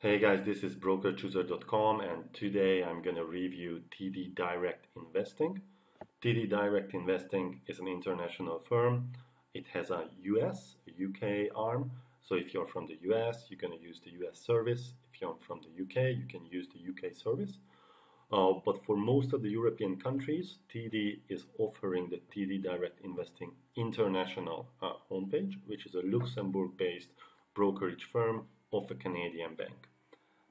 Hey guys, this is BrokerChooser.com and today I'm going to review TD Direct Investing. TD Direct Investing is an international firm. It has a US, a UK arm. So if you're from the US, you're going to use the US service. If you're from the UK, you can use the UK service. But for most of the European countries, TD is offering the TD Direct Investing International homepage, which is a Luxembourg-based brokerage firm of a Canadian bank.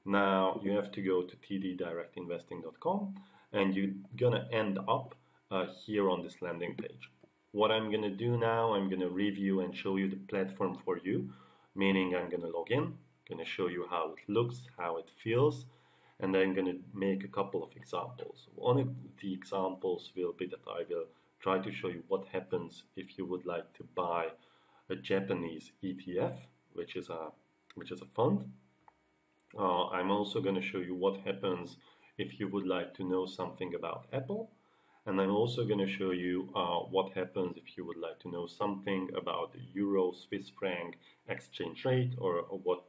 Now you have to go to tddirectinvesting.com and you're gonna end up here on this landing page. What I'm gonna do now, I'm gonna review and show you the platform for you, meaning I'm gonna log in, gonna show you how it looks, how it feels, and then I'm gonna make a couple of examples. One of the examples will be that I will try to show you what happens if you would like to buy a Japanese ETF, which is a fund. I'm also going to show you what happens if you would like to know something about Apple. And I'm also going to show you what happens if you would like to know something about the Euro-Swiss franc exchange rate, or what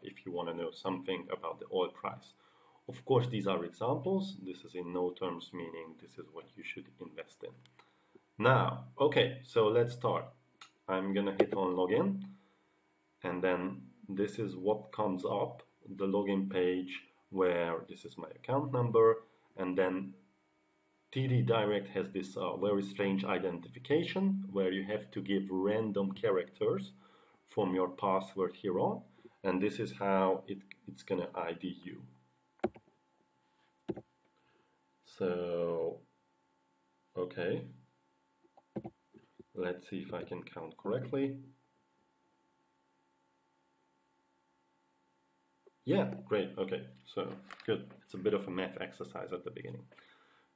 if you want to know something about the oil price. Of course, these are examples. This is in no terms meaning this is what you should invest in. Now, okay, so let's start. I'm going to hit on login, and then this is what comes up, the login page, where this is my account number, and then TD Direct has this very strange identification where you have to give random characters from your password here on, and this is how it's gonna ID you. So, okay, let's see if I can count correctly. Yeah, great. Okay, so good. It's a bit of a math exercise at the beginning.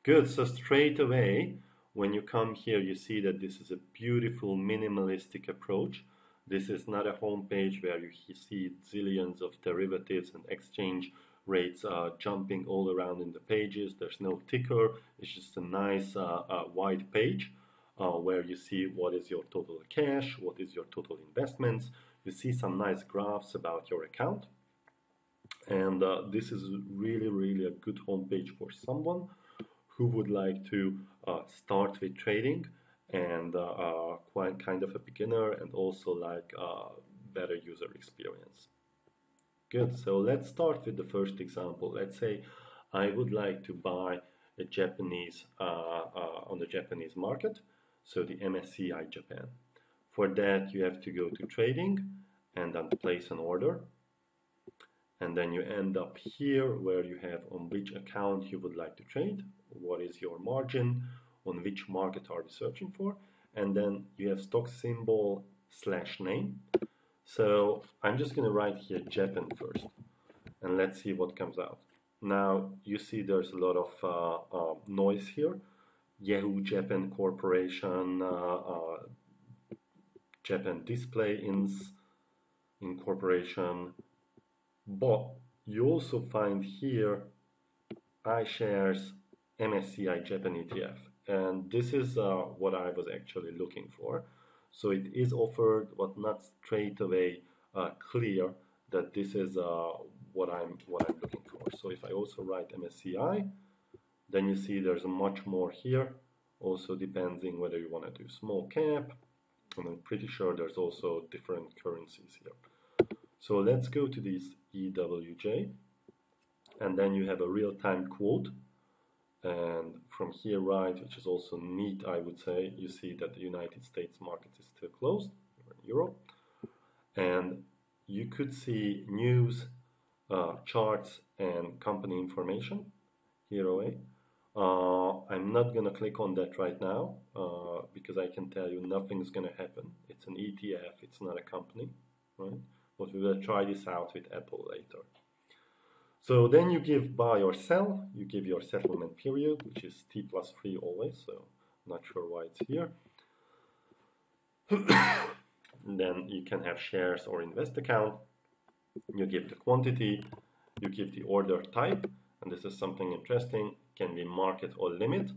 Good. So straight away, when you come here, you see that this is a beautiful minimalistic approach. This is not a home page where you see zillions of derivatives and exchange rates jumping all around in the pages. There's no ticker. It's just a nice wide page where you see what is your total cash, what is your total investments. You see some nice graphs about your account. And this is really a good homepage for someone who would like to start with trading and quite kind of a beginner, and also like better user experience. Good. So let's start with the first example. Let's say I would like to buy a Japanese on the Japanese market, so the MSCI Japan. For that, you have to go to trading and then place an order. And then you end up here where you have on which account you would like to trade, what is your margin, on which market are we searching for, and then you have stock symbol / name. So I'm just going to write here Japan first, and let's see what comes out. Now you see there's a lot of noise here. Yahoo Japan Corporation, Japan Display Incorporation. But you also find here iShares MSCI Japan ETF, and this is what I was actually looking for. So it is offered, but not straight away clear that this is what I'm looking for. So if I also write MSCI, then you see there's much more here. Also depending whether you want to do small cap, and I'm pretty sure there's also different currencies here. So let's go to this EWJ, and then you have a real-time quote, and from here right, which is also neat, I would say, you see that the United States market is still closed, in Europe, and you could see news, charts, and company information here away. I'm not going to click on that right now because I can tell you nothing's going to happen. It's an ETF, it's not a company, right? But we will try this out with Apple later. So then you give buy or sell, you give your settlement period, which is T+3 always, so I'm not sure why it's here. Then you can have shares or invest account. You give the quantity, you give the order type, and this is something interesting, can be market or limit,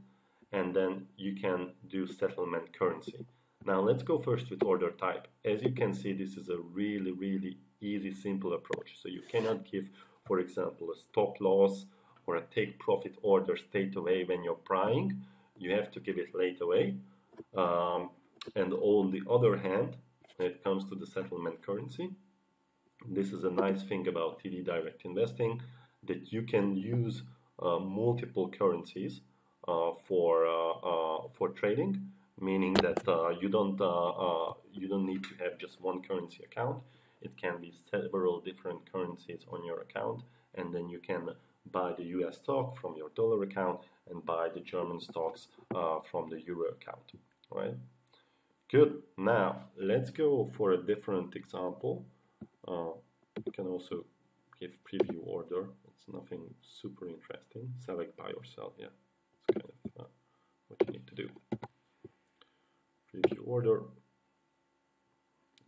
and then you can do settlement currency. Now let's go first with order type. As you can see, this is a really easy, simple approach. So you cannot give, for example, a stop loss or a take profit order straight away when you're buying. You have to give it late away. And on the other hand, when it comes to the settlement currency, this is a nice thing about TD Direct Investing, that you can use multiple currencies for trading, meaning that you don't need to have just one currency account. It can be several different currencies on your account, and then you can buy the US stock from your dollar account and buy the German stocks from the euro account, right? Good. Now let's go for a different example. You can also give preview order. It's nothing super interesting. Select buy or sell. Yeah, it's kind of what you need to do. Preview order.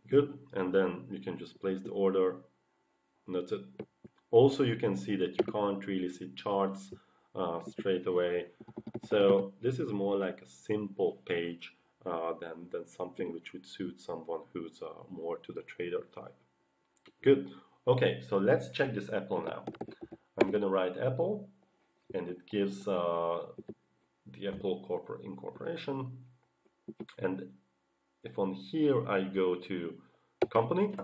Good. And then you can just place the order. And that's it. Also, you can see that you can't really see charts straight away. So this is more like a simple page than something which would suit someone who's more to the trader type. Good. Okay, so let's check this Apple now. I'm going to write Apple, and it gives the Apple Incorporation. And if on here I go to company,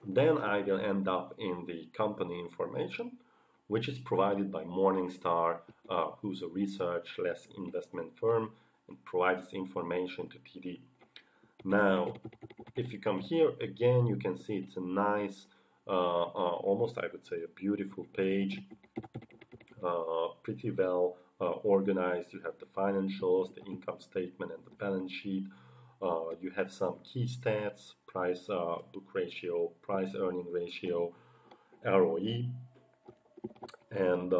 then I will end up in the company information, which is provided by Morningstar, who's a research/investment firm, and provides information to TD. Now, if you come here again, you can see it's a nice, almost I would say a beautiful page, pretty well organized. You have the financials, the income statement, and the balance sheet. You have some key stats: price book ratio, price earning ratio, ROE, and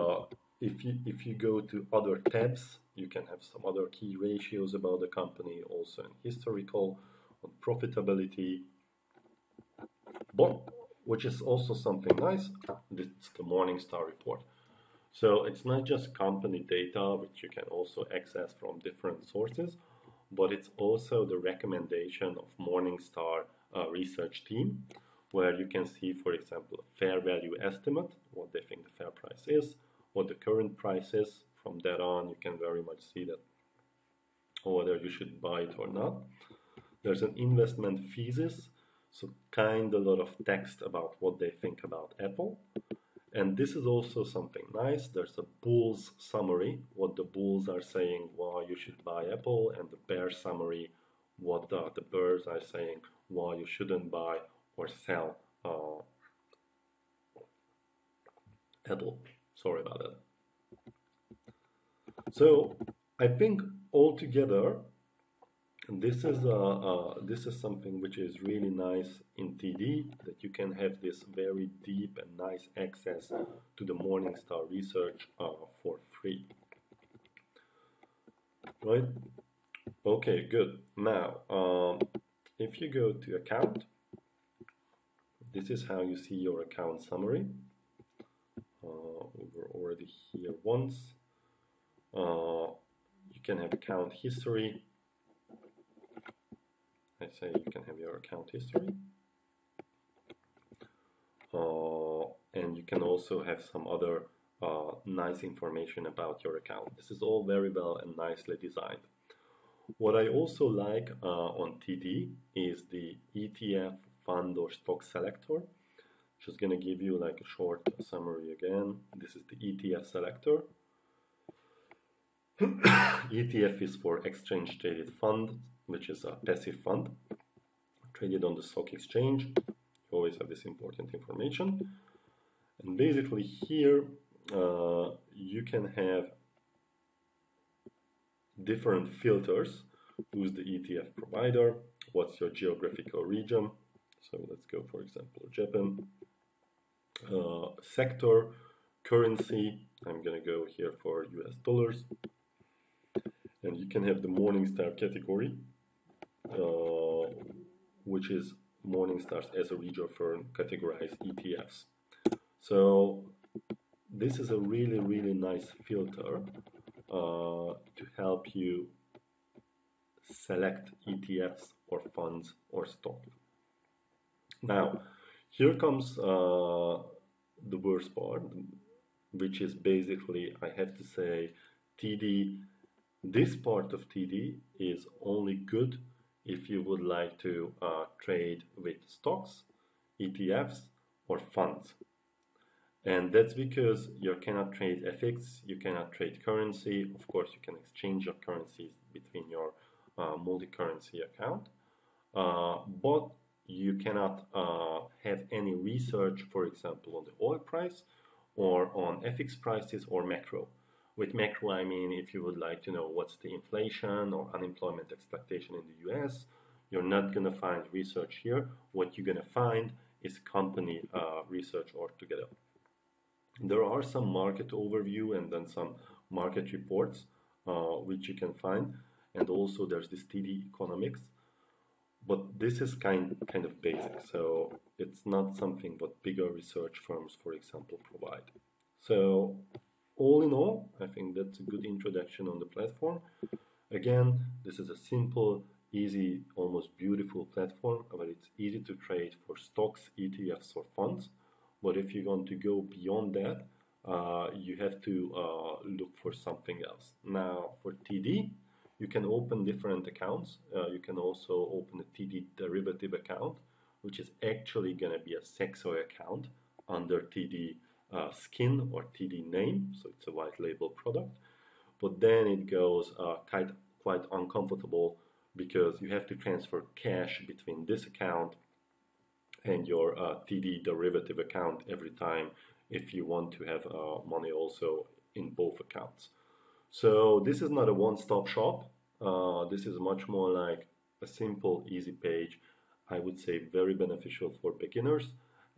if you go to other tabs, you can have some other key ratios about the company, also in historical, on profitability, but which is also something nice. It's the Morningstar report. So it's not just company data, which you can also access from different sources, but it's also the recommendation of Morningstar research team, where you can see, for example, a fair value estimate, what they think the fair price is, what the current price is. From that on, you can very much see that whether you should buy it or not. There's an investment thesis, so kind of a lot of text about what they think about Apple. And this is also something nice. There's a bulls summary, what the bulls are saying, why you should buy Apple, and the bear summary, what the bears are saying, why you shouldn't buy or sell Apple. Sorry about that. So I think altogether, this is something which is really nice in TD, that you can have this very deep and nice access to the Morningstar research for free. Right? Okay, good. Now, if you go to account, this is how you see your account summary. We were already here once. You can have account history. I say you can have your account history. And you can also have some other nice information about your account. This is all very well and nicely designed. What I also like on TD is the ETF fund or stock selector. Just going to give you like a short summary again. This is the ETF selector. ETF is for exchange traded fund, which is a passive fund traded on the stock exchange. You always have this important information. And basically here you can have different filters. Who's the ETF provider? What's your geographical region? So let's go, for example, Japan. Sector, currency. I'm going to go here for US dollars. And you can have the Morningstar category, which is Morningstar's as a research firm categorized ETFs. So this is a really, really nice filter to help you select ETFs or funds or stock. Now, here comes the worst part, which is basically, I have to say, TD. This part of TD is only good if you would like to trade with stocks, ETFs, or funds. And that's because you cannot trade FX, you cannot trade currency. Of course, you can exchange your currencies between your multi-currency account, but you cannot have any research, for example, on the oil price or on FX prices or macro. With macro, I mean if you would like to know what's the inflation or unemployment expectation in the US, you're not going to find research here. What you're going to find is company research altogether. There are some market overview and then some market reports which you can find, and also there's this TD economics, but this is kind of basic, so it's not something what bigger research firms, for example, provide. So all in all, I think that's a good introduction on the platform. Again, this is a simple, easy, almost beautiful platform where it's easy to trade for stocks, ETFs, or funds. But if you want to go beyond that, you have to look for something else. Now, for TD, you can open different accounts. You can also open a TD derivative account, which is actually going to be a Saxo account under TD skin or TD name. So it's a white label product. But then it goes quite uncomfortable because you have to transfer cash between this account and your TD derivative account every time if you want to have money also in both accounts. So this is not a one-stop shop. This is much more like a simple, easy page. I would say very beneficial for beginners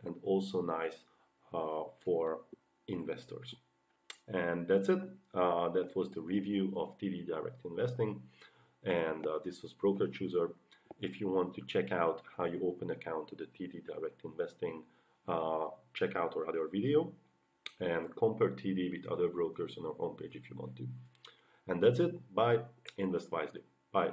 and also nice for investors. And that's it. That was the review of TD Direct Investing. And this was BrokerChooser. If you want to check out how you open account to the TD Direct Investing, check out our other video and compare TD with other brokers on our homepage if you want to. And that's it. Bye. Invest wisely. Bye.